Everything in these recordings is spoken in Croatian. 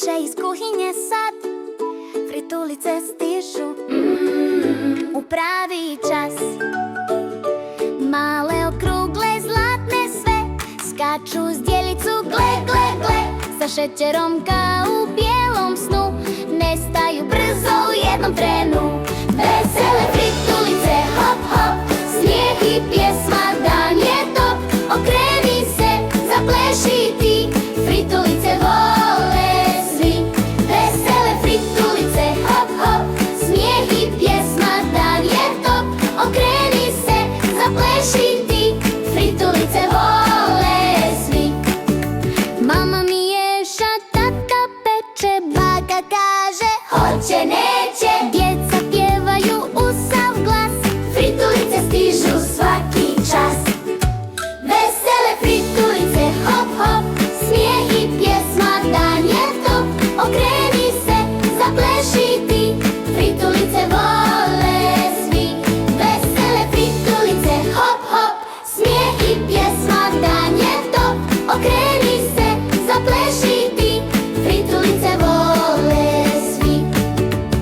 Teče iz kuhinje sad, fritulice stižu u pravi čas. Male, okrugle, zlatne sve, skaču zdjelicu, gle, gle, gle. Sa šećerom kao u bijelom snu, nestaju brzo u jednom trenu. Vesele fritulice, hop, hop, smijeh i pjesma, dan je top. Okreni se, zapleši ti, fritulice vole svi. Vesele fritulice, hop, hop, smijeh i pjesma, dan je top. Okreni se, zapleši ti, fritulice vole svi. Mama miješa, tata peče, baka kaže hoće, neće. Djeca pjevaju u sav glas, fritulice stižu svaki čas. Vesele fritulice, hop, hop, smijeh i pjesma, dan je top. Okreni se, zapleši ti, fritulice vole svi. Vesele fritulice, hop, hop, smijeh i pjesma, dan je top. Okreni se, zapleši ti, fritulice vole svi.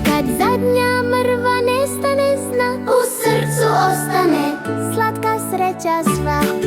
Kad zadnja mrva nestane, znak u srcu ostane slatka sreća sva.